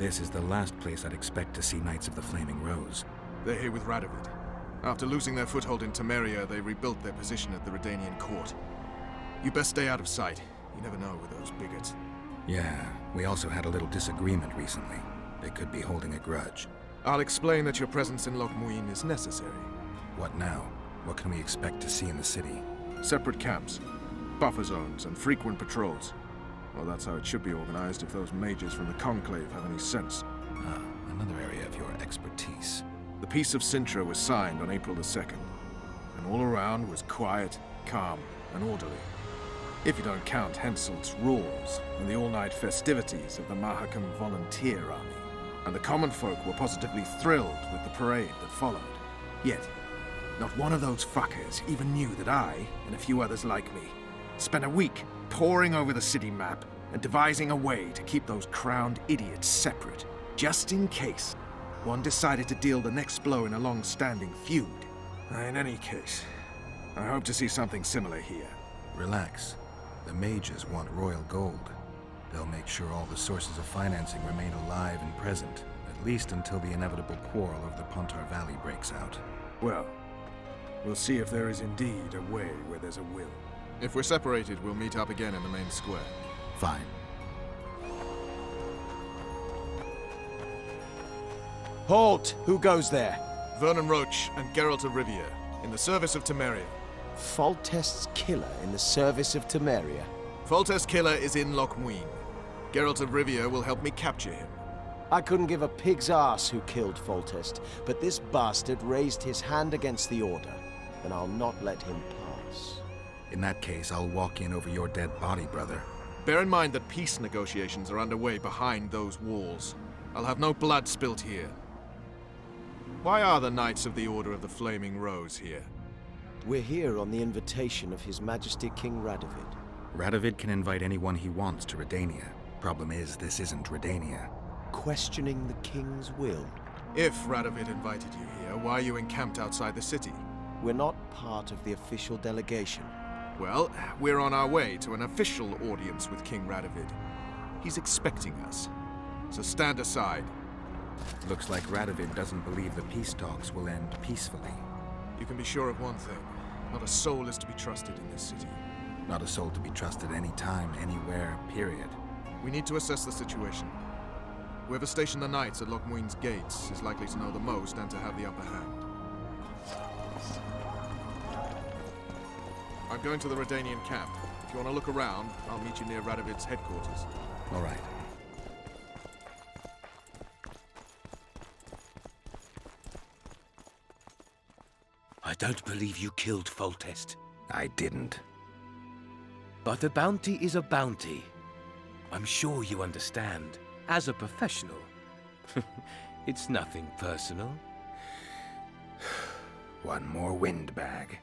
This is the last place I'd expect to see Knights of the Flaming Rose. They're here with Radovid. After losing their foothold in Temeria, they rebuilt their position at the Redanian court. You best stay out of sight. You never know with those bigots. Yeah, we also had a little disagreement recently. They could be holding a grudge. I'll explain that your presence in Loch Muin is necessary. What now? What can we expect to see in the city? Separate camps, buffer zones, and frequent patrols. Well, that's how it should be organized if those mages from the Conclave have any sense. Ah, another area of your expertise. The Peace of Sintra was signed on April the 2nd, and all around was quiet, calm, and orderly. If you don't count Henselt's roars and the all-night festivities of the Mahakam Volunteer Army. And the common folk were positively thrilled with the parade that followed. Yet, not one of those fuckers even knew that I, and a few others like me, spent a week poring over the city map and devising a way to keep those crowned idiots separate, just in case one decided to deal the next blow in a long-standing feud. In any case, I hope to see something similar here. Relax. The mages want royal gold. They'll make sure all the sources of financing remain alive and present, at least until the inevitable quarrel of the Pontar Valley breaks out. Well, we'll see if there is indeed a way where there's a will. If we're separated, we'll meet up again in the main square. Fine. Halt! Who goes there? Vernon Roach and Geralt of Rivia, in the service of Temeria. Foltest's killer in the service of Temeria. Foltest's killer is in Loch Muin. Geralt of Rivia will help me capture him. I couldn't give a pig's ass who killed Foltest, but this bastard raised his hand against the Order, and I'll not let him pass. In that case, I'll walk in over your dead body, brother. Bear in mind that peace negotiations are underway behind those walls. I'll have no blood spilt here. Why are the Knights of the Order of the Flaming Rose here? We're here on the invitation of His Majesty King Radovid. Radovid can invite anyone he wants to Redania. Problem is, this isn't Redania. Questioning the King's will. If Radovid invited you here, why are you encamped outside the city? We're not part of the official delegation. Well, we're on our way to an official audience with King Radovid. He's expecting us, so stand aside. Looks like Radovid doesn't believe the peace talks will end peacefully. You can be sure of one thing. Not a soul is to be trusted in this city. Not a soul to be trusted anytime, anywhere, period. We need to assess the situation. Whoever stationed the Knights at Loch Muin's gates is likely to know the most and to have the upper hand. I'm going to the Redanian camp. If you want to look around, I'll meet you near Radovid's headquarters. All right. I don't believe you killed Foltest. I didn't. But a bounty is a bounty. I'm sure you understand. As a professional, it's nothing personal. One more windbag.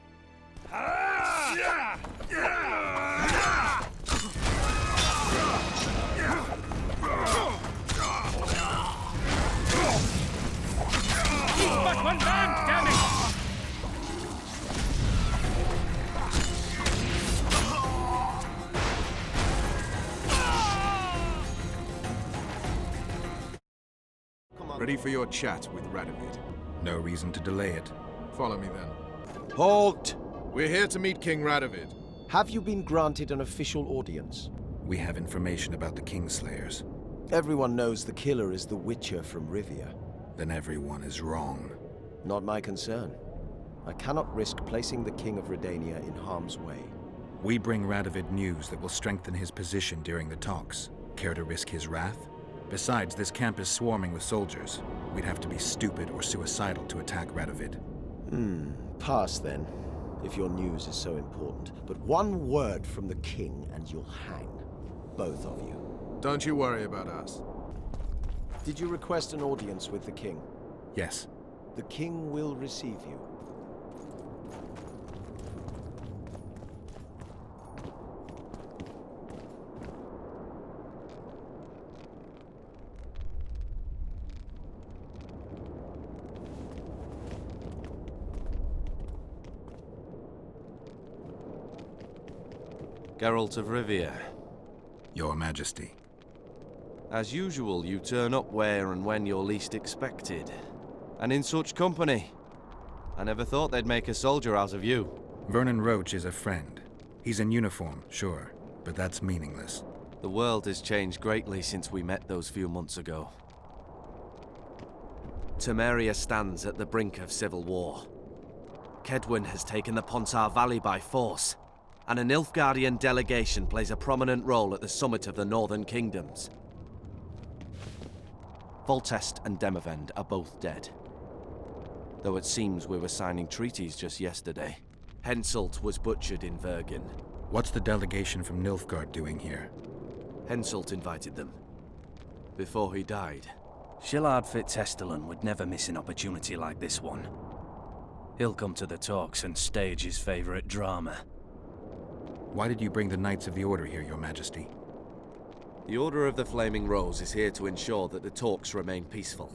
But one man, damn it! Ready for your chat with Radovid. No reason to delay it. Follow me then. Halt! We're here to meet King Radovid. Have you been granted an official audience? We have information about the Kingslayers. Everyone knows the killer is the Witcher from Rivia. Then everyone is wrong. Not my concern. I cannot risk placing the King of Redania in harm's way. We bring Radovid news that will strengthen his position during the talks. Care to risk his wrath? Besides, this camp is swarming with soldiers. We'd have to be stupid or suicidal to attack Radovid. Pass then, if your news is so important. But one word from the King and you'll hang. Both of you. Don't you worry about us. Did you request an audience with the King? Yes. The King will receive you. Geralt of Rivia. Your Majesty. As usual, you turn up where and when you're least expected. And in such company. I never thought they'd make a soldier out of you. Vernon Roach is a friend. He's in uniform, sure, but that's meaningless. The world has changed greatly since we met those few months ago. Temeria stands at the brink of civil war. Kedwin has taken the Pontar Valley by force, and a Nilfgaardian delegation plays a prominent role at the summit of the Northern Kingdoms. Foltest and Demavend are both dead. Though it seems we were signing treaties just yesterday. Henselt was butchered in Vergen. What's the delegation from Nilfgaard doing here? Henselt invited them. Before he died. Shillard Fitzhestelin would never miss an opportunity like this one. He'll come to the talks and stage his favorite drama. Why did you bring the Knights of the Order here, Your Majesty? The Order of the Flaming Rose is here to ensure that the talks remain peaceful.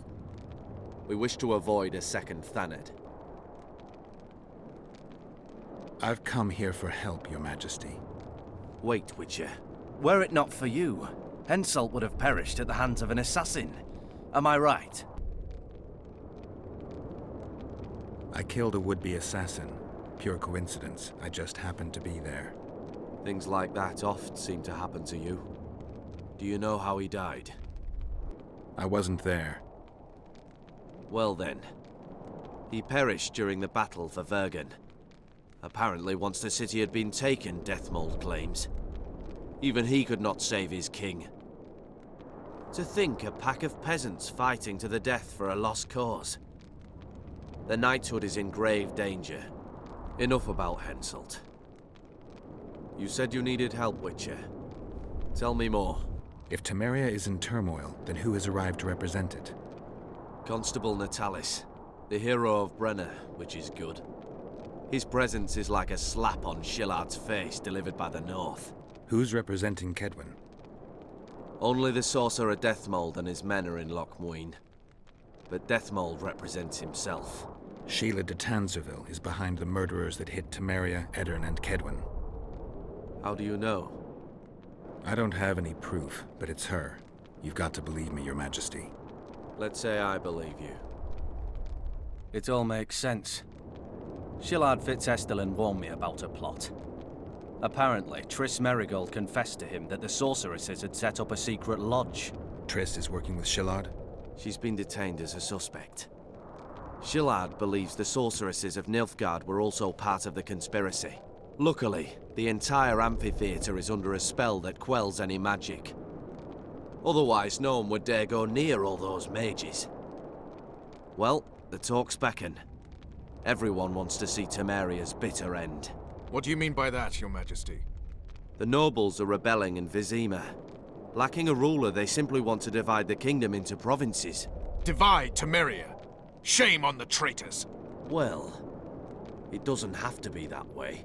We wish to avoid a second Thanedd. I've come here for help, Your Majesty. Wait, Witcher. Were it not for you, Henselt would have perished at the hands of an assassin. Am I right? I killed a would-be assassin. Pure coincidence. I just happened to be there. Things like that oft seem to happen to you. Do you know how he died? I wasn't there. Well then. He perished during the battle for Vergen. Apparently once the city had been taken, Deathmold claims. Even he could not save his king. To think a pack of peasants fighting to the death for a lost cause. The knighthood is in grave danger. Enough about Henselt. You said you needed help, Witcher. Tell me more. If Temeria is in turmoil, then who has arrived to represent it? Constable Natalis, the hero of Brenner, which is good. His presence is like a slap on Shillard's face delivered by the North. Who's representing Kedwin? Only the sorcerer Deathmold and his men are in Lochmuin. But Deathmold represents himself. Sheila de Tanzerville is behind the murderers that hit Temeria, Eddern, and Kedwin. How do you know? I don't have any proof, but it's her. You've got to believe me, Your Majesty. Let's say I believe you. It all makes sense. Shillard Fitzhestelin warned me about a plot. Apparently, Triss Merigold confessed to him that the sorceresses had set up a secret lodge. Triss is working with Shillard? She's been detained as a suspect. Shillard believes the sorceresses of Nilfgaard were also part of the conspiracy. Luckily, the entire amphitheater is under a spell that quells any magic. Otherwise, no one would dare go near all those mages. Well, the talks beckon. Everyone wants to see Temeria's bitter end. What do you mean by that, Your Majesty? The nobles are rebelling in Vizima. Lacking a ruler, they simply want to divide the kingdom into provinces. Divide Temeria! Shame on the traitors! Well, it doesn't have to be that way.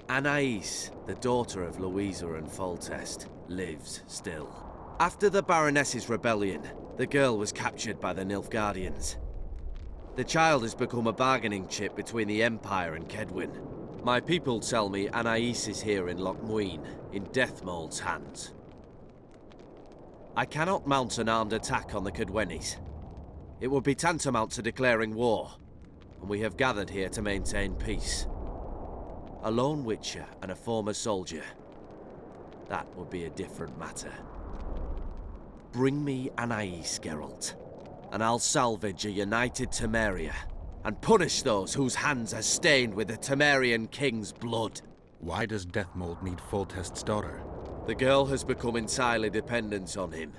Anais, the daughter of Louisa and Foltest, lives still. After the Baroness's rebellion, the girl was captured by the Nilfgaardians. The child has become a bargaining chip between the Empire and Kedwin. My people tell me Anais is here in Lochmuin, in Deathmold's hands. I cannot mount an armed attack on the Kedwenis. It would be tantamount to declaring war, and we have gathered here to maintain peace. A lone witcher and a former soldier. That would be a different matter. Bring me Anais, Geralt, and I'll salvage a united Temeria, and punish those whose hands are stained with the Temerian king's blood. Why does Deathmold need Foltest's daughter? The girl has become entirely dependent on him,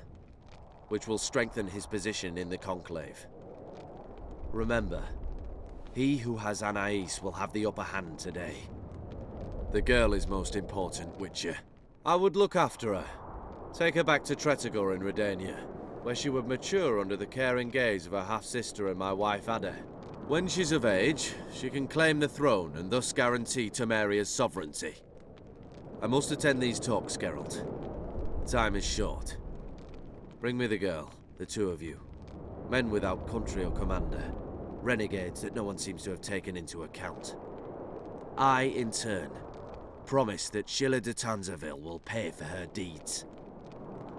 which will strengthen his position in the Conclave. Remember, he who has Anais will have the upper hand today. The girl is most important, Witcher. I would look after her. Take her back to Tretogor in Redania, where she would mature under the caring gaze of her half-sister and my wife Ada. When she's of age, she can claim the throne and thus guarantee Temeria's sovereignty. I must attend these talks, Geralt. Time is short. Bring me the girl, the two of you. Men without country or commander. Renegades that no one seems to have taken into account. I, in turn, promise that Sheila de Tanzerville will pay for her deeds.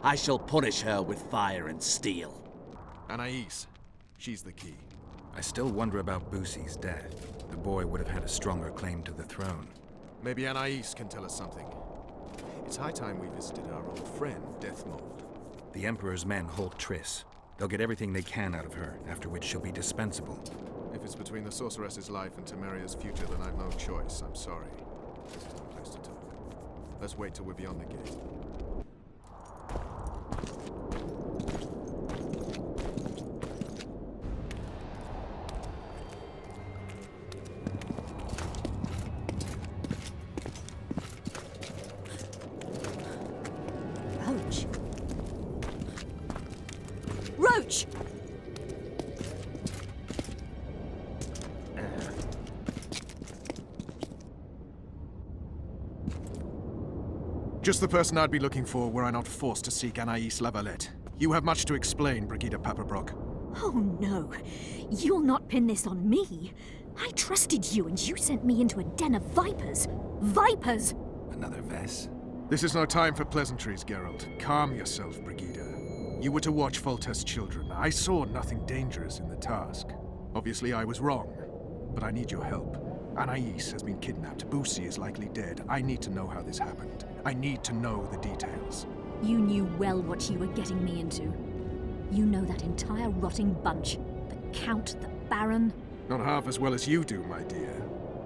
I shall punish her with fire and steel. Anais, she's the key. I still wonder about Boosie's death. The boy would have had a stronger claim to the throne. Maybe Anais can tell us something. It's high time we visited our old friend, Deathmold. The Emperor's men hold Triss. They'll get everything they can out of her, after which she'll be dispensable. If it's between the Sorceress's life and Temeria's future, then I've no choice. I'm sorry. This is no place to talk. Let's wait till we're beyond the gate. Roach! Roach! Just the person I'd be looking for were I not forced to seek Anais Lavalette. You have much to explain, Brigida Paperbrock. Oh no, you'll not pin this on me. I trusted you and you sent me into a den of vipers. Vipers! Another Vess? This is no time for pleasantries, Geralt. Calm yourself, Brigida. You were to watch Foltest's children. I saw nothing dangerous in the task. Obviously, I was wrong, but I need your help. Anais has been kidnapped. Boosie is likely dead. I need to know how this happened. I need to know the details. You knew well what you were getting me into. You know that entire rotting bunch. The Count, the Baron. Not half as well as you do, my dear.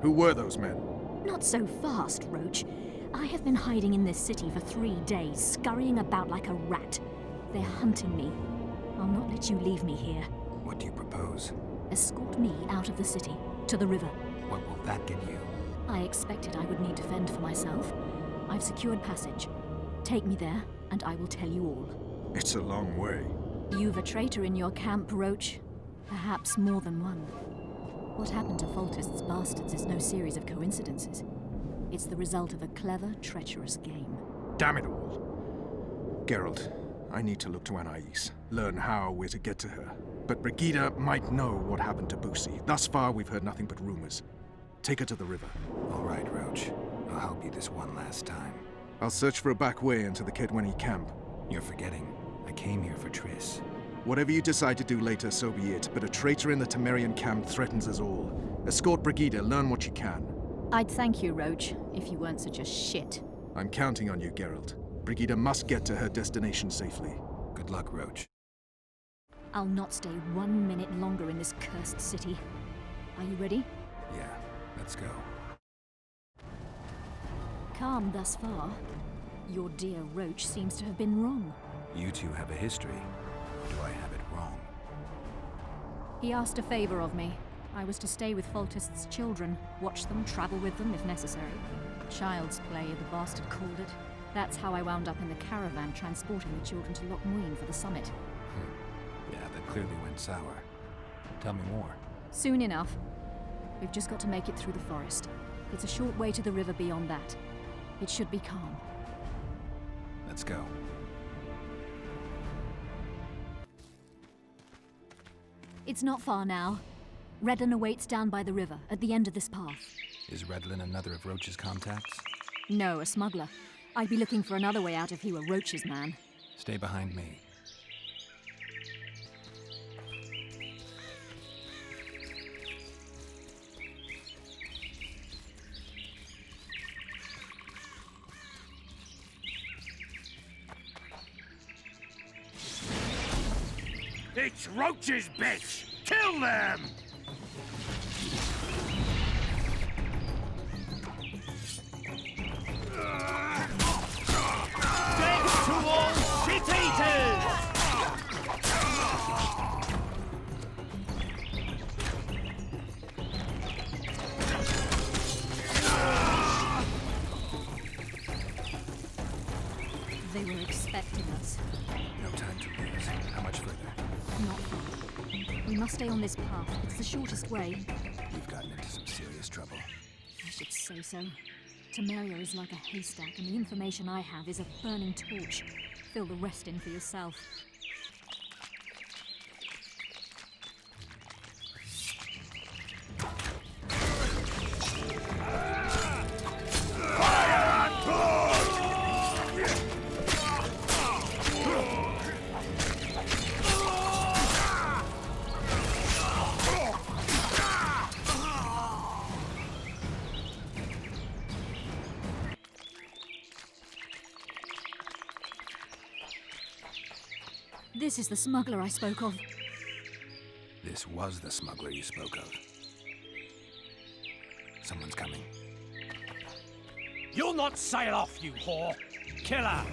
Who were those men? Not so fast, Roach. I have been hiding in this city for 3 days, scurrying about like a rat. They're hunting me. I'll not let you leave me here. What do you propose? Escort me out of the city, to the river. What will that get you? I expected I would need to fend for myself. I've secured passage. Take me there, and I will tell you all. It's a long way. You've a traitor in your camp, Roach. Perhaps more than one. What happened to Foltest's bastards is no series of coincidences. It's the result of a clever, treacherous game. Damn it all. Geralt, I need to look to Anais, learn how we're to get to her. But Brigida might know what happened to Boosie. Thus far, we've heard nothing but rumors. Take her to the river. All right, Roach. I'll help you this one last time. I'll search for a back way into the Kedweni camp. You're forgetting. I came here for Triss. Whatever you decide to do later, so be it. But a traitor in the Temerian camp threatens us all. Escort Brigida, learn what you can. I'd thank you, Roach, if you weren't such a shit. I'm counting on you, Geralt. Brigida must get to her destination safely. Good luck, Roach. I'll not stay 1 minute longer in this cursed city. Are you ready? Yeah, let's go. Calm thus far. Your dear Roach seems to have been wrong. You two have a history. Or do I have it wrong? He asked a favor of me. I was to stay with Foltest's children, watch them, travel with them if necessary. Child's play, the bastard called it. That's how I wound up in the caravan transporting the children to Lochmuin for the summit. Yeah, that clearly went sour. Tell me more. Soon enough. We've just got to make it through the forest. It's a short way to the river beyond that. It should be calm. Let's go. It's not far now. Redlin awaits down by the river, at the end of this path. Is Redlin another of Roach's contacts? No, a smuggler. I'd be looking for another way out if he were Roach's man. Stay behind me. It's Roach's bitch! Kill them! Death to all shit-eaters! They were expecting us. No time to lose. How much further? Not far. We must stay on this path. It's the shortest way. We've gotten into some serious trouble. I should say so. Temeria is like a haystack, and the information I have is a burning torch. Fill the rest in for yourself. This is the smuggler I spoke of. This was the smuggler you spoke of. Someone's coming. You'll not sail off, you whore! Kill her!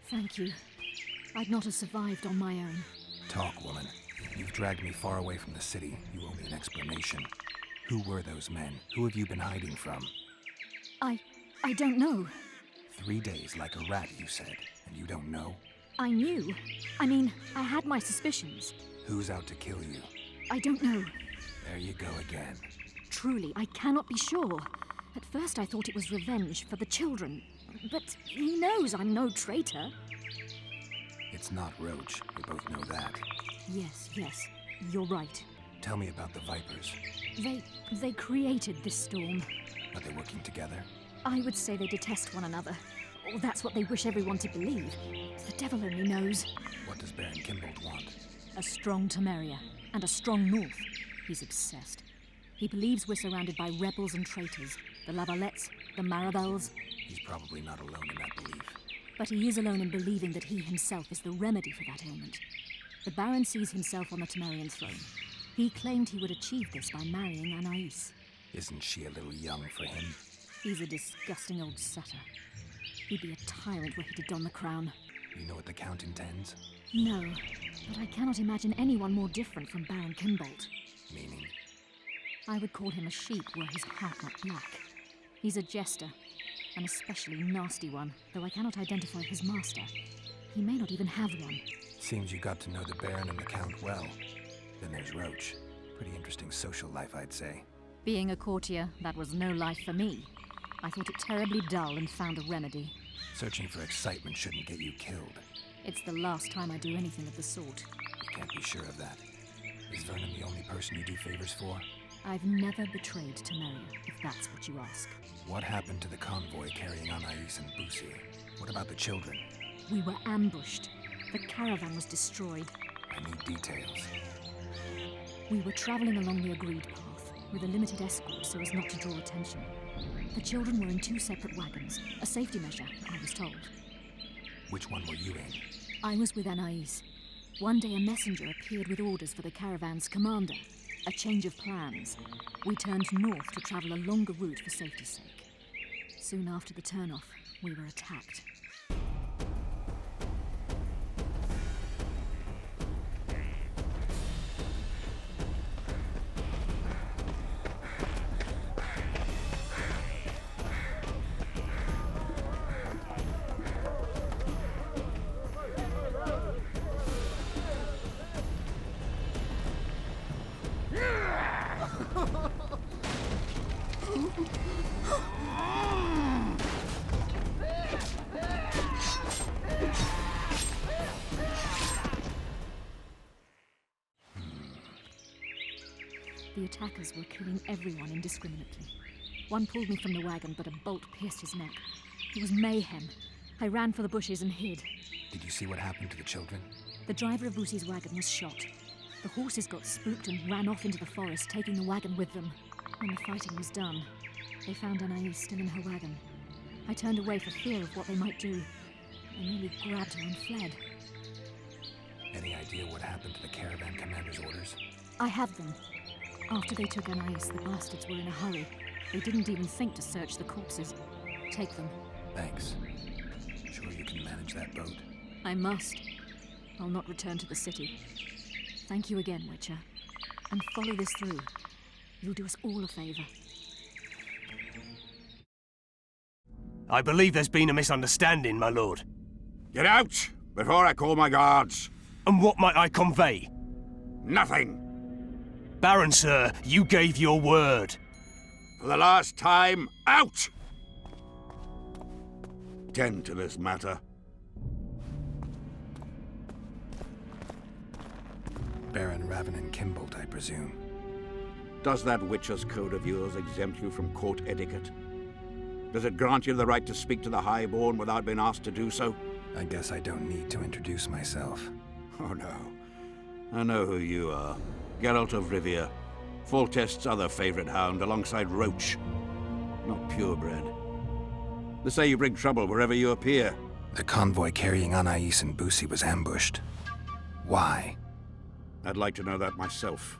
Thank you. I'd not have survived on my own. Talk, woman. You've dragged me far away from the city. You owe me an explanation. Who were those men? Who have you been hiding from? I don't know. 3 days like a rat, you said, and you don't know? I knew. I mean, I had my suspicions. Who's out to kill you? I don't know. There you go again. Truly, I cannot be sure. At first I thought it was revenge for the children. But he knows I'm no traitor. It's not Roach. We both know that. Yes, you're right. Tell me about the Vipers. They created this storm. Are they working together? I would say they detest one another. Or that's what they wish everyone to believe. The devil only knows. What does Baron Kimbold want? A strong Temeria, and a strong north. He's obsessed. He believes we're surrounded by rebels and traitors. The Lavalettes, the Marabels. He's probably not alone in that belief. But he is alone in believing that he himself is the remedy for that ailment. The Baron sees himself on the Temerian throne. He claimed he would achieve this by marrying Anais. Isn't she a little young for him? He's a disgusting old sutter. He'd be a tyrant were he to don the crown. You know what the Count intends? No, but I cannot imagine anyone more different from Baron Kimbold. Meaning? I would call him a sheep were his heart not black. He's a jester, an especially nasty one, though I cannot identify his master. He may not even have one. Seems you got to know the Baron and the Count well. Then there's Roach. Pretty interesting social life, I'd say. Being a courtier, that was no life for me. I thought it terribly dull and found a remedy. Searching for excitement shouldn't get you killed. It's the last time I do anything of the sort. You can't be sure of that. Is Vernon the only person you do favors for? I've never betrayed Temeria, if that's what you ask. What happened to the convoy carrying Anais and Busi? What about the children? We were ambushed. The caravan was destroyed. I need details. We were traveling along the agreed path, with a limited escort so as not to draw attention. The children were in 2 separate wagons, a safety measure, I was told. Which one were you in? I was with Anais. One day a messenger appeared with orders for the caravan's commander. A change of plans. We turned north to travel a longer route for safety's sake. Soon after the turnoff, we were attacked. The attackers were killing everyone indiscriminately. One pulled me from the wagon, but a bolt pierced his neck. It was mayhem. I ran for the bushes and hid. Did you see what happened to the children? The driver of Busi's wagon was shot. The horses got spooked and ran off into the forest, taking the wagon with them. When the fighting was done, they found Anais still in her wagon. I turned away for fear of what they might do. I nearly grabbed her and fled. Any idea what happened to the caravan commander's orders? I have them. After they took Anais, the bastards were in a hurry. They didn't even think to search the corpses. Take them. Thanks. Sure you can manage that boat? I must. I'll not return to the city. Thank you again, Witcher. And follow this through. You'll do us all a favor. I believe there's been a misunderstanding, my lord. Get out, before I call my guards. And what might I convey? Nothing. Baron, sir, you gave your word. For the last time, out! Tend to this matter. Baron Ravenin Kimbold, I presume. Does that Witcher's code of yours exempt you from court etiquette? Does it grant you the right to speak to the Highborn without being asked to do so? I guess I don't need to introduce myself. Oh no. I know who you are. Geralt of Rivia. Foltest's other favorite hound alongside Roach. Not purebred. They say you bring trouble wherever you appear. The convoy carrying Anais and Busi was ambushed. Why? I'd like to know that myself.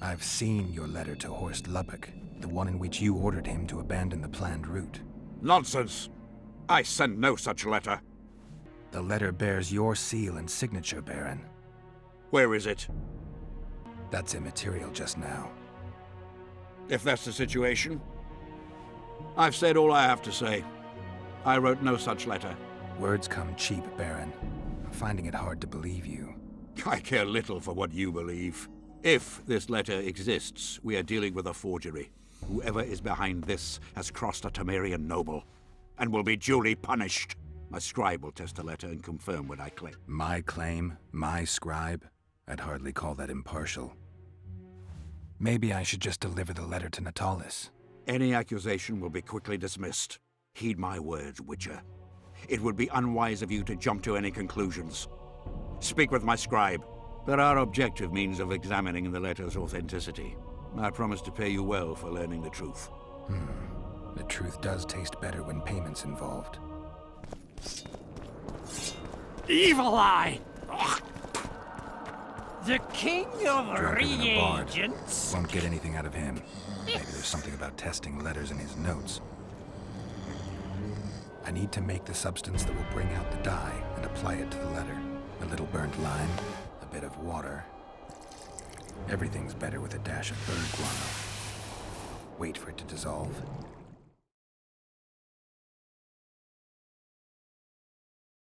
I've seen your letter to Horst Lubbock, the one in which you ordered him to abandon the planned route. Nonsense! I sent no such letter. The letter bears your seal and signature, Baron. Where is it? That's immaterial just now. If that's the situation, I've said all I have to say. I wrote no such letter. Words come cheap, Baron. I'm finding it hard to believe you. I care little for what you believe. If this letter exists, we are dealing with a forgery. Whoever is behind this has crossed a Temerian noble, and will be duly punished. My scribe will test the letter and confirm what I claim. My claim? My scribe? I'd hardly call that impartial. Maybe I should just deliver the letter to Natalis. Any accusation will be quickly dismissed. Heed my words, Witcher. It would be unwise of you to jump to any conclusions. Speak with my scribe. There are objective means of examining the letter's authenticity. I promise to pay you well for learning the truth. The truth does taste better when payment's involved. Evil Eye! The king of Drunker than a bard. reagents? Won't get anything out of him. Maybe there's something about testing letters in his notes. I need to make the substance that will bring out the dye and apply it to the letter. A little burnt lime, a bit of water. Everything's better with a dash of bird guano. Wait for it to dissolve.